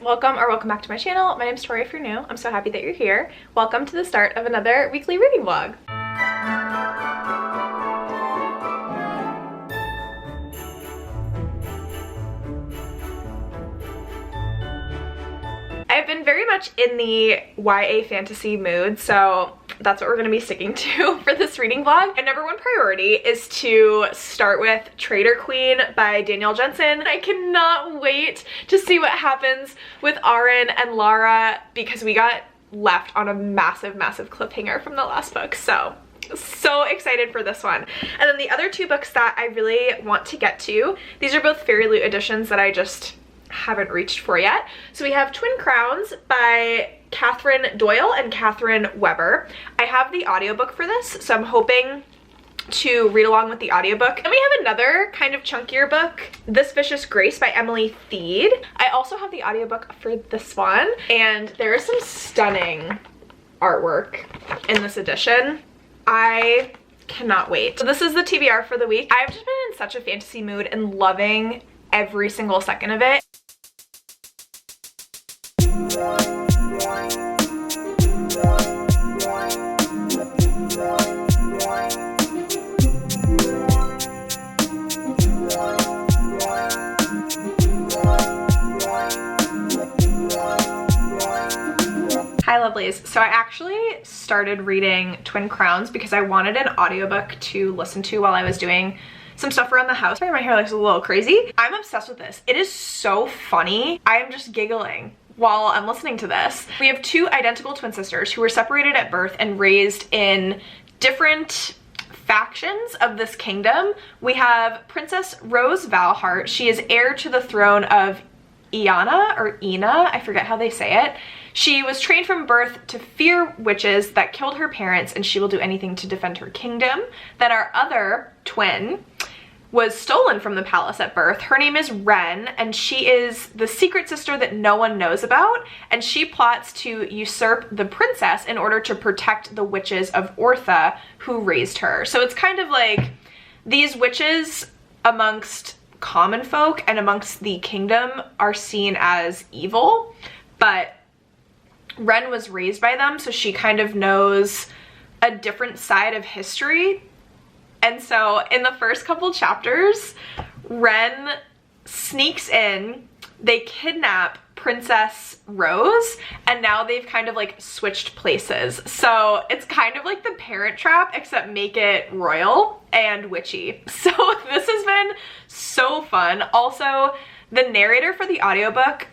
Welcome back to my channel. My name's Tori if you're new. I'm so happy that you're here. Welcome to the start of another weekly reading vlog. I've been very much in the YA fantasy mood, so that's what we're gonna be sticking to for this reading vlog. My number one priority is to start with Traitor Queen by Danielle Jensen. I cannot wait to see what happens with Aaron and Lara because we got left on a massive cliffhanger from the last book. So excited for this one. And then the other two books that I really want to get to, these are both Fairy Loot editions that I just haven't reached for yet. So we have Twin Crowns by Catherine Doyle and Catherine Weber. I have the audiobook for this, so I'm hoping to read along with the audiobook. And we have another kind of chunkier book, This Vicious Grace by Emily Theed. I also have the audiobook for this one, and there is some stunning artwork in this edition. I cannot wait. So this is the TBR for the week. I've just been in such a fantasy mood and loving every single second of it. Hi lovelies. So I actually started reading Twin Crowns because I wanted an audiobook to listen to while I was doing some stuff around the house. Sorry, my hair looks a little crazy. I'm obsessed with this. It is so funny. I am just giggling while I'm listening to this. We have two identical twin sisters who were separated at birth and raised in different factions of this kingdom. We have Princess Rose Valhart. She is heir to the throne of Iana or Ina, I forget how they say it. She was trained from birth to fear witches that killed her parents, and she will do anything to defend her kingdom. Then our other twin was stolen from the palace at birth. Her name is Wren, and she is the secret sister that no one knows about, and she plots to usurp the princess in order to protect the witches of Ortha who raised her. So it's kind of like these witches amongst common folk and amongst the kingdom are seen as evil, but Wren was raised by them, so she kind of knows a different side of history. And so in the first couple chapters, Wren sneaks in, they kidnap Princess Rose, and now they've kind of like switched places. So it's kind of like the Parent Trap, except make it royal and witchy. So this has been so fun. Also, the narrator for the audiobook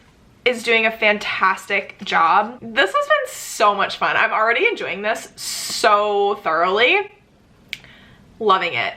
is doing a fantastic job. This has been so much fun. I'm already enjoying this so thoroughly. Loving it.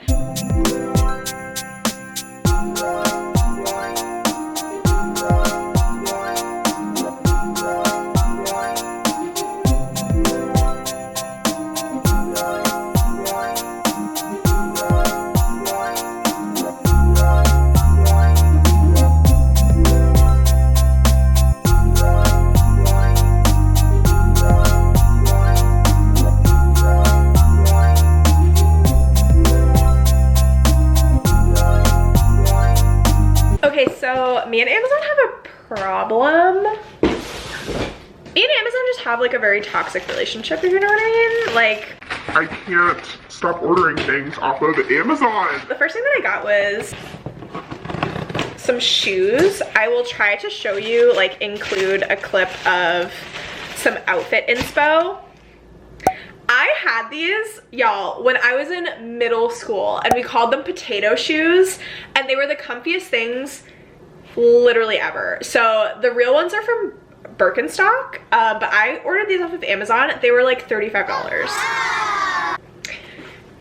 So me and Amazon have a problem. Me and Amazon just have like a very toxic relationship, if you know what I mean. Like, I can't stop ordering things off of Amazon. The first thing that I got was some shoes. I will try to show you, like include a clip of some outfit inspo. I had these, y'all, when I was in middle school, and we called them potato shoes, and they were the comfiest things literally ever. So the real ones are from Birkenstock, but I ordered these off of Amazon. They were like $35.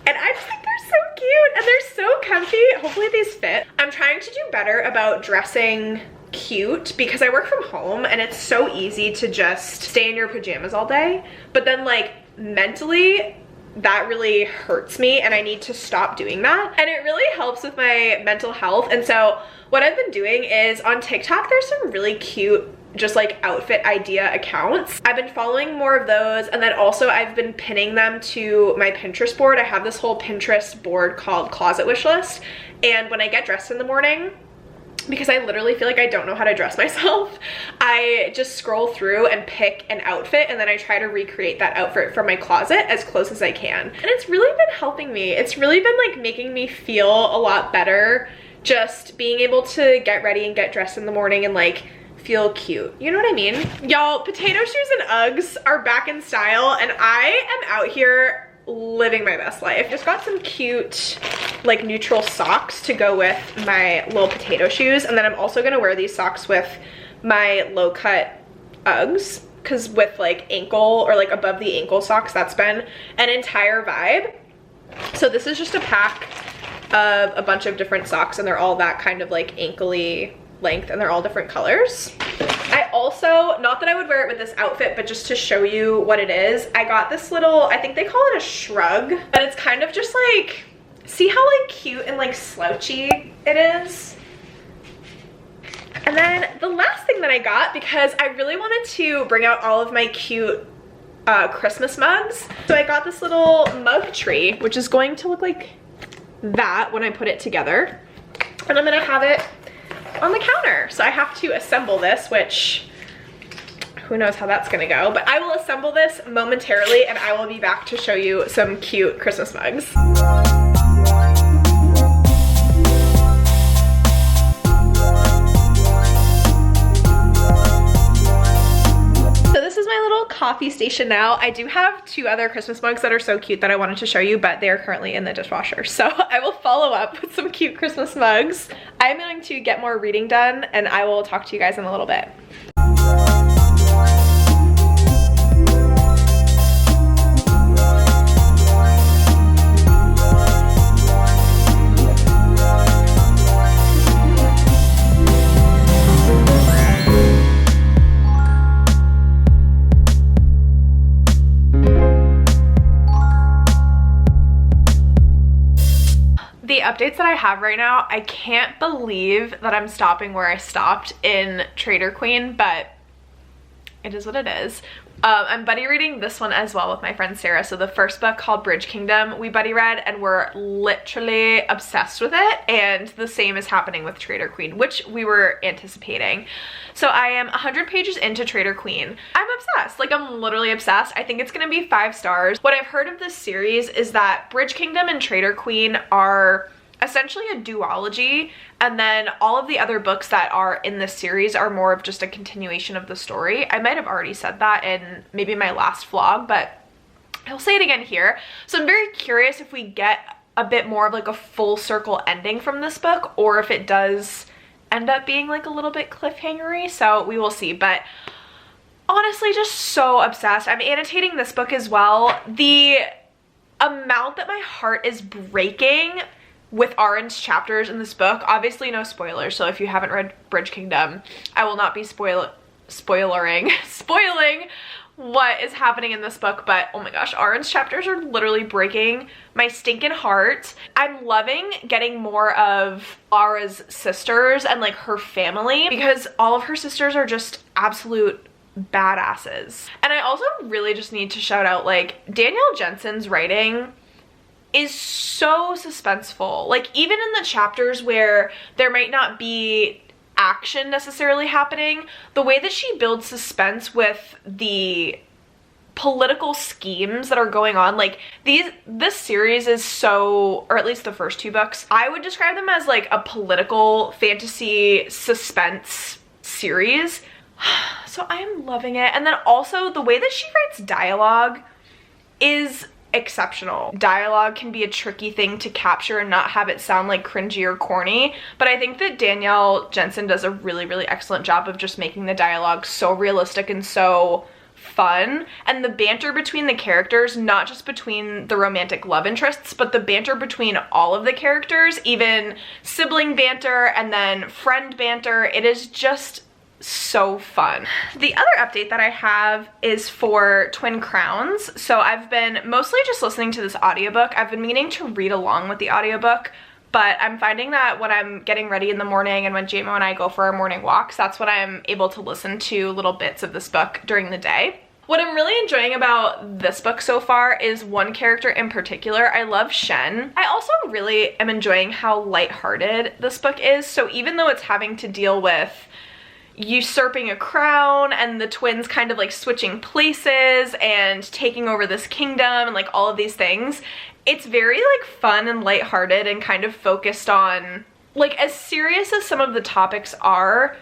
And I just think they're so cute, and they're so comfy. Hopefully these fit. I'm trying to do better about dressing cute because I work from home, and it's so easy to just stay in your pajamas all day. But then like mentally, that really hurts me, and I need to stop doing that. And it really helps with my mental health. And so what I've been doing is on TikTok, there's some really cute just like outfit idea accounts. I've been following more of those, and then also I've been pinning them to my Pinterest board. I have this whole Pinterest board called Closet Wishlist, and when I get dressed in the morning, because I literally feel like I don't know how to dress myself. I just scroll through and pick an outfit, and then I try to recreate that outfit from my closet as close as I can. And it's really been helping me. It's really been like making me feel a lot better, just being able to get ready and get dressed in the morning and like feel cute. You know what I mean? Y'all, potato shoes and Uggs are back in style, and I am out here living my best life. Just got some cute like neutral socks to go with my little potato shoes, and then I'm also gonna wear these socks with my low cut Uggs, because with like ankle or like above the ankle socks, that's been an entire vibe. So this is just a pack of a bunch of different socks, and they're all that kind of like ankly length, and they're all different colors. I also, not that I would wear it with this outfit, but just to show you what it is, I got this little, I think they call it a shrug, but it's kind of just like, see how like cute and like slouchy it is? And then the last thing that I got, because I really wanted to bring out all of my cute Christmas mugs, so I got this little mug tree, which is going to look like that when I put it together, and I'm gonna have it on the counter. So I have to assemble this, which who knows how that's gonna go, but I will assemble this momentarily, and I will be back to show you some cute Christmas mugs. So this is my little coffee station now. I do have two other Christmas mugs that are so cute that I wanted to show you, but they're currently in the dishwasher. So I will follow up with some cute Christmas mugs. I'm going to get more reading done, and I will talk to you guys in a little bit. The updates that I have right now, I can't believe that I'm stopping where I stopped in Traitor Queen, but it is what it is. I'm buddy reading this one as well with my friend Sarah. So the first book, called Bridge Kingdom, we buddy read, and we're literally obsessed with it, and the same is happening with Traitor Queen, which we were anticipating. So I am 100 pages into Traitor Queen. I'm obsessed. Like, I'm literally obsessed. I think it's gonna be 5 stars. What I've heard of this series is that Bridge Kingdom and Traitor Queen are essentially a duology, and then all of the other books that are in this series are more of just a continuation of the story. I might have already said that in maybe my last vlog, but I'll say it again here. So I'm very curious if we get a bit more of like a full circle ending from this book, or if it does end up being like a little bit cliffhangery, so we will see. But honestly, just so obsessed. I'm annotating this book as well. The amount that my heart is breaking with Aaron's chapters in this book, obviously no spoilers, so if you haven't read Bridge Kingdom, I will not be spoiling what is happening in this book, but oh my gosh, Aaron's chapters are literally breaking my stinking heart. I'm loving getting more of Laura's sisters and like her family, because all of her sisters are just absolute badasses. And I also really just need to shout out, like, Danielle Jensen's writing is so suspenseful. Like, even in the chapters where there might not be action necessarily happening, the way that she builds suspense with the political schemes that are going on, like, this series is so, or at least the first 2 books, I would describe them as like a political fantasy suspense series. So I am loving it. And then also the way that she writes dialogue is exceptional. Dialogue can be a tricky thing to capture and not have it sound like cringy or corny, but I think that Danielle Jensen does a really, really excellent job of just making the dialogue so realistic and so fun. And the banter between the characters, not just between the romantic love interests, but the banter between all of the characters, even sibling banter and then friend banter, it is just so fun. The other update that I have is for Twin Crowns. So I've been mostly just listening to this audiobook. I've been meaning to read along with the audiobook, but I'm finding that when I'm getting ready in the morning and when JMO and I go for our morning walks, that's when I'm able to listen to little bits of this book during the day. What I'm really enjoying about this book so far is one character in particular. I love Shen. I also really am enjoying how lighthearted this book is. So even though it's having to deal with usurping a crown and the twins kind of like switching places and taking over this kingdom and like all of these things, it's very like fun and lighthearted and kind of focused on, like, as serious as some of the topics are,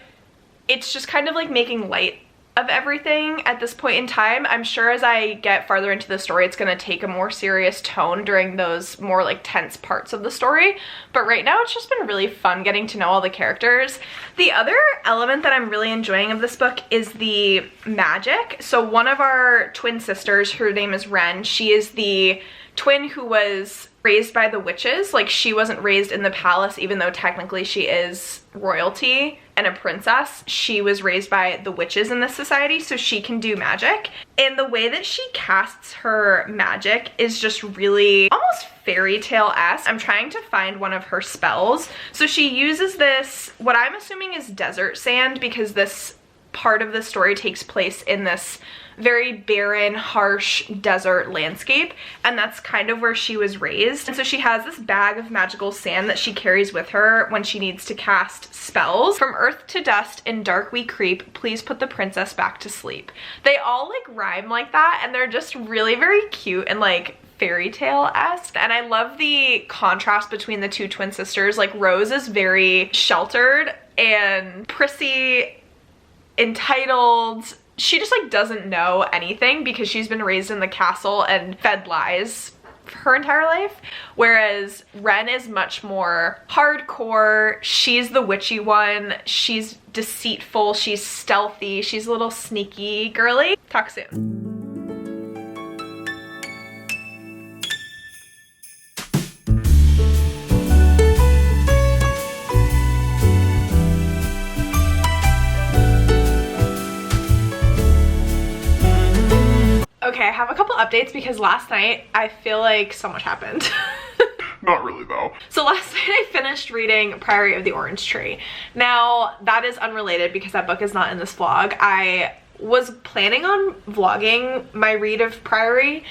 it's just kind of like making light of everything at this point in time. I'm sure as I get farther into the story, it's going to take a more serious tone during those more like tense parts of the story. But right now it's just been really fun getting to know all the characters. The other element that I'm really enjoying of this book is the magic. So one of our twin sisters, her name is Ren, she is the twin who was raised by the witches. Like, she wasn't raised in the palace, even though technically she is royalty and a princess. She was raised by the witches in this society, so she can do magic. And the way that she casts her magic is just really almost fairy tale-esque. I'm trying to find one of her spells. So she uses this, what I'm assuming is desert sand, because this part of the story takes place in this very barren, harsh desert landscape, and that's kind of where she was raised. And so she has this bag of magical sand that she carries with her when she needs to cast spells. From earth to dust, in dark we creep, please put the princess back to sleep. They all like rhyme like that, and they're just really very cute and like fairy tale-esque. And I love the contrast between the two twin sisters. Like, Rose is very sheltered and prissy, entitled. She just like doesn't know anything because she's been raised in the castle and fed lies her entire life. Whereas Ren is much more hardcore. She's the witchy one. She's deceitful. She's stealthy. She's a little sneaky girly. Talk soon. Okay, I have a couple updates because last night I feel like so much happened. Not really though. So last night I finished reading Priory of the Orange Tree. Now that is unrelated because that book is not in this vlog. I was planning on vlogging my read of Priory,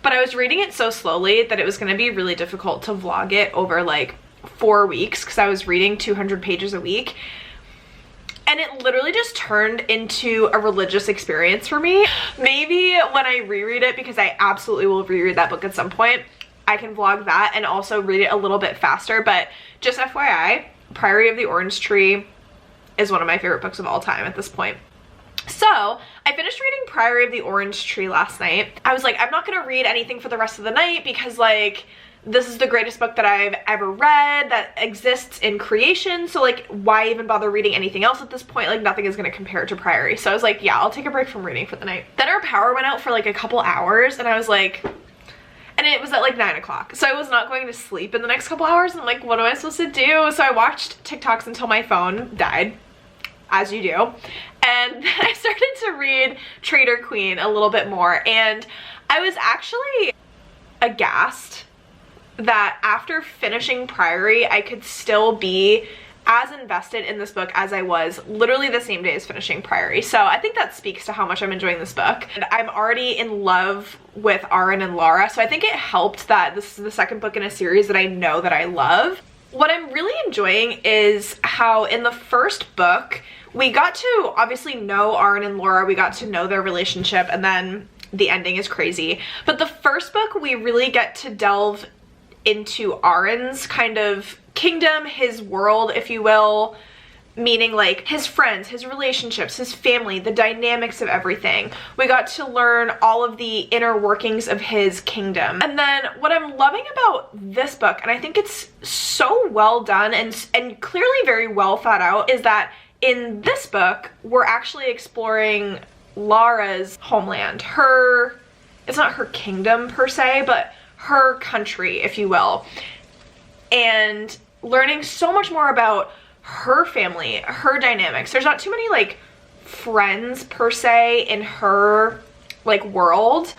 but I was reading it so slowly that it was going to be really difficult to vlog it over like 4 weeks because I was reading 200 pages a week. And it literally just turned into a religious experience for me. Maybe when I reread it, because I absolutely will reread that book at some point, I can vlog that and also read it a little bit faster. But just FYI, Priory of the Orange Tree is one of my favorite books of all time at this point. So I finished reading Priory of the Orange Tree last night. I was like, I'm not gonna read anything for the rest of the night because like, this is the greatest book that I've ever read that exists in creation, so like why even bother reading anything else at this point? Like, nothing is going to compare to Priory. So I was like, yeah, I'll take a break from reading for the night. Then our power went out for like a couple hours and I was like, and it was at like 9 o'clock, so I was not going to sleep in the next couple hours. I'm like, what am I supposed to do? So I watched TikToks until my phone died, as you do, and then I started to read Traitor Queen a little bit more, and I was actually aghast that after finishing Priory, I could still be as invested in this book as I was literally the same day as finishing Priory. So I think that speaks to how much I'm enjoying this book. And I'm already in love with Aaron and Laura, so I think it helped that this is the second book in a series that I know that I love. What I'm really enjoying is how in the first book, we got to obviously know Aaron and Laura, we got to know their relationship, and then the ending is crazy. But the first book, we really get to delve into Aaron's kind of kingdom, his world, if you will, meaning like his friends, his relationships, his family, the dynamics of everything. We got to learn all of the inner workings of his kingdom. And then what I'm loving about this book, and I think it's so well done and clearly very well thought out, is that in this book, we're actually exploring Laura's homeland. It's not her kingdom per se, but her country, if you will, and learning so much more about her family, her dynamics. There's not too many like friends per se in her like world,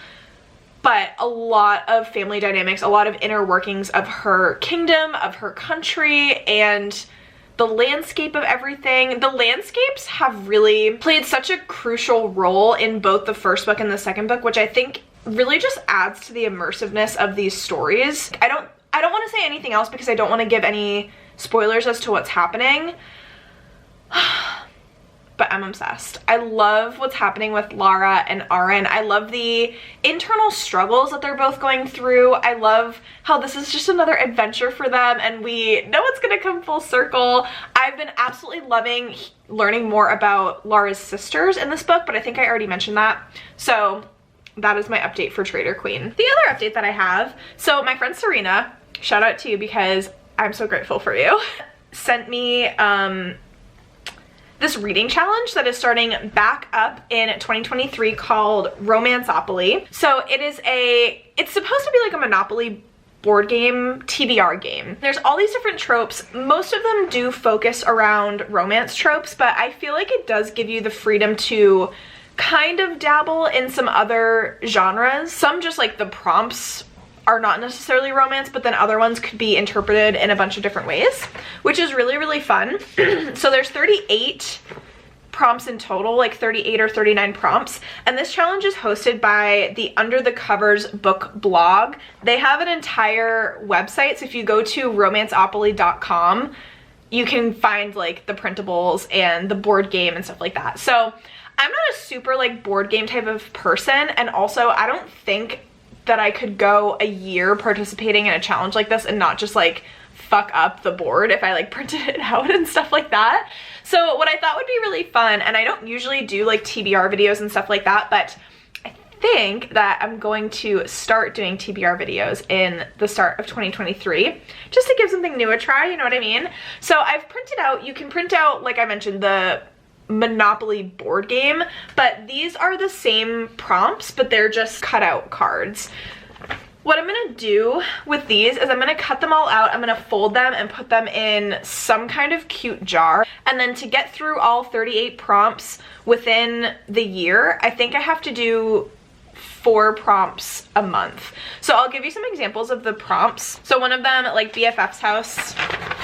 but a lot of family dynamics, a lot of inner workings of her kingdom, of her country, and the landscape of everything. The landscapes have really played such a crucial role in both the first book and the second book, which I think really just adds to the immersiveness of these stories. I don't want to say anything else because I don't want to give any spoilers as to what's happening. But I'm obsessed. I love what's happening with Lara and Aaron. I love the internal struggles that they're both going through. I love how this is just another adventure for them and we know it's gonna come full circle. I've been absolutely loving learning more about Lara's sisters in this book, but I think I already mentioned that. So that is my update for Traitor Queen. The other update that I have, so my friend Serena, shout out to you because I'm so grateful for you, sent me this reading challenge that is starting back up in 2023 called Romanceopoly. So it's supposed to be like a Monopoly board game, TBR game. There's all these different tropes. Most of them do focus around romance tropes, but I feel like it does give you the freedom to kind of dabble in some other genres. Some just like the prompts are not necessarily romance, but then other ones could be interpreted in a bunch of different ways, which is really, really fun. So there's 38 prompts in total, like 38 or 39 prompts, and this challenge is hosted by the Under the Covers book blog. They have an entire website, so if you go to romanceopoly.com, you can find like the printables and the board game and stuff like that. So I'm not a super like board game type of person, and also I don't think that I could go a year participating in a challenge like this and not just like fuck up the board if I like printed it out and stuff like that. So what I thought would be really fun, and I don't usually do like TBR videos and stuff like that, but I think that I'm going to start doing TBR videos in the start of 2023 just to give something new a try, you know what I mean? So I've printed out, you can print out, like I mentioned, the Monopoly board game, but these are the same prompts, but they're just cut out cards. What I'm gonna do with these is I'm gonna cut them all out, I'm gonna fold them and put them in some kind of cute jar, and then to get through all 38 prompts within the year, I think I have to do 4 prompts a month. So I'll give you some examples of the prompts. So one of them, like BFF's house,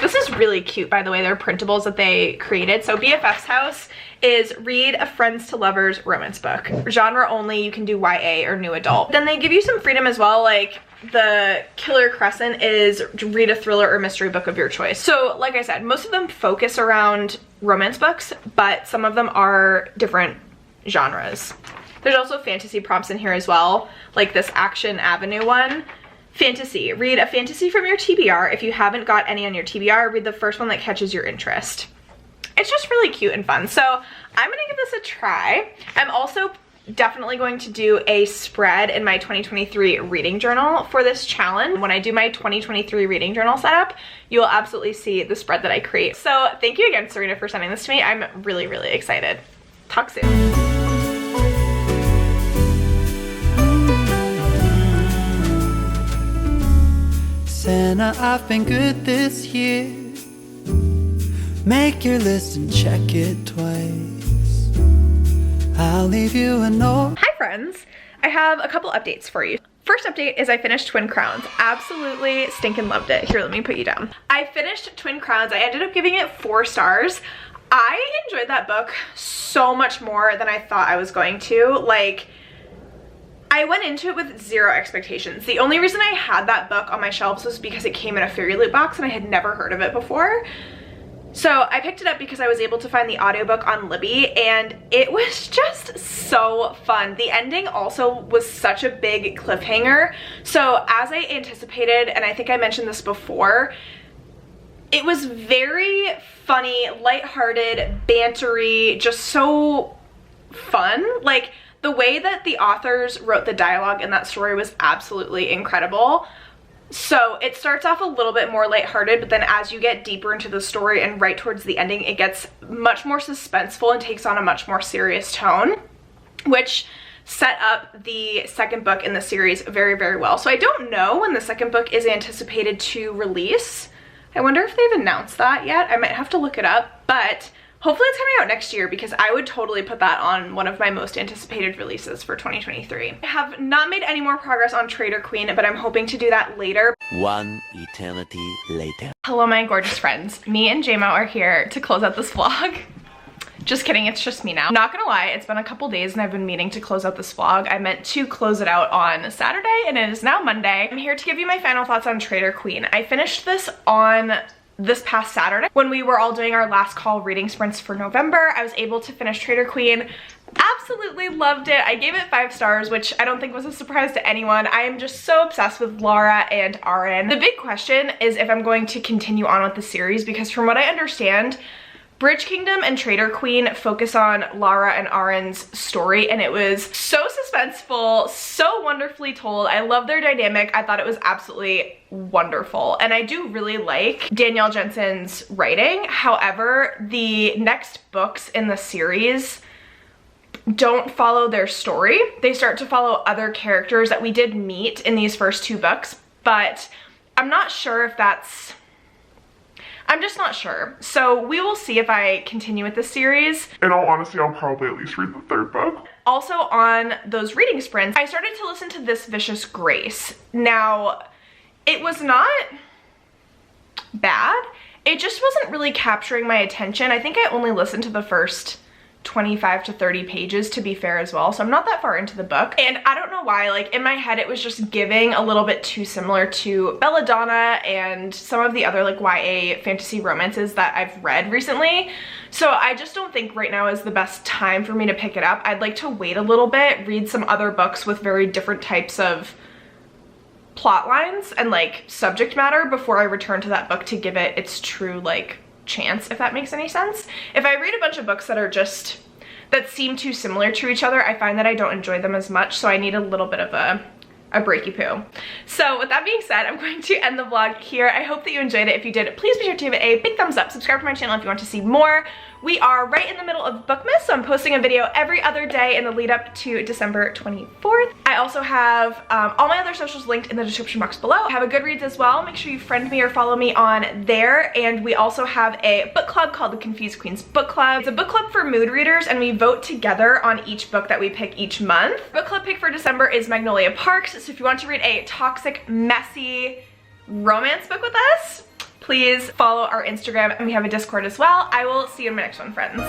this is really cute, by the way. They're printables that they created. So BFF's house is read a friends to lovers romance book. Genre only, you can do YA or new adult. Then they give you some freedom as well, like the Killer Crescent is read a thriller or mystery book of your choice. So like I said, most of them focus around romance books, but some of them are different genres. There's also fantasy prompts in here as well, like this Action Avenue one. Fantasy, read a fantasy from your TBR. If you haven't got any on your TBR, read the first one that catches your interest. It's just really cute and fun. So I'm gonna give this a try. I'm also definitely going to do a spread in my 2023 reading journal for this challenge. When I do my 2023 reading journal setup, you'll absolutely see the spread that I create. So thank you again, Serena, for sending this to me. I'm really, really excited. Talk soon. Santa, I've been good this year. Make your list and check it twice. I'll leave you a note. Hi friends, I have a couple updates for you. First update is I finished Twin Crowns. Absolutely stinking loved it. Here, let me put you down. I finished Twin Crowns. I ended up giving it 4 stars. I enjoyed that book so much more than I thought I was going to. Like, I went into it with 0 expectations. The only reason I had that book on my shelves was because it came in a Fairy Loot box and I had never heard of it before. So I picked it up because I was able to find the audiobook on Libby, and it was just so fun. The ending also was such a big cliffhanger. So as I anticipated, and I think I mentioned this before, it was very funny, lighthearted, bantery, just so fun. Like, the way that the authors wrote the dialogue in that story was absolutely incredible. So it starts off a little bit more lighthearted, but then as you get deeper into the story and right towards the ending, it gets much more suspenseful and takes on a much more serious tone, which set up the second book in the series very, very well. So I don't know when the second book is anticipated to release. I wonder if they've announced that yet. I might have to look it up, but Hopefully it's coming out next year because I would totally put that on one of my most anticipated releases for 2023. I have not made any more progress on Traitor Queen, but I'm hoping to do that later. One eternity later. Hello, my gorgeous friends. Me and JMO are here to close out this vlog. Just kidding, it's just me now. Not gonna lie, it's been a couple days and I've been meaning to close out this vlog. I meant to close it out on Saturday and it is now Monday. I'm here to give you my final thoughts on Traitor Queen. I finished this on this past Saturday when we were all doing our last call reading sprints for November. I was able to finish Traitor Queen. Absolutely loved it. I gave it 5 stars, which I don't think was a surprise to anyone. I am just so obsessed with Lara and Aaron. The big question is if I'm going to continue on with the series, because from what I understand, Bridge Kingdom and Traitor Queen focus on Lara and Aaron's story, and it was so suspenseful, so wonderfully told. I love their dynamic. I thought it was absolutely wonderful, and I do really like Danielle Jensen's writing. However, the next books in the series don't follow their story. They start to follow other characters that we did meet in these first 2 books, but I'm not sure if that's... I'm just not sure. So we will see if I continue with this series. In all honesty, I'll probably at least read the 3rd book. Also on those reading sprints, I started to listen to This Vicious Grace. Now, it was not bad. It just wasn't really capturing my attention. I think I only listened to the first 25 to 30 pages, to be fair as well, so I'm not that far into the book, and I don't know why, like in my head it was just giving a little bit too similar to Belladonna and some of the other like YA fantasy romances that I've read recently. So I just don't think right now is the best time for me to pick it up. I'd like to wait a little bit, read some other books with very different types of plot lines and like subject matter before I return to that book to give it its true like chance, if that makes any sense. If I read a bunch of books that are just, that seem too similar to each other, I find that I don't enjoy them as much, so I need a little bit of a breaky poo. So with that being said, I'm going to end the vlog here. I hope that you enjoyed it. If you did, please be sure to give it a big thumbs up. Subscribe to my channel if you want to see more. We are right in the middle of Bookmas, so I'm posting a video every other day in the lead up to December 24th. I also have all my other socials linked in the description box below. I have a Goodreads as well. Make sure you friend me or follow me on there. And we also have a book club called the Confused Queens Book Club. It's a book club for mood readers, and we vote together on each book that we pick each month. Book club pick for December is Magnolia Parks. So if you want to read a toxic, messy romance book with us, please follow our Instagram, and we have a Discord as well. I will see you in my next one, friends.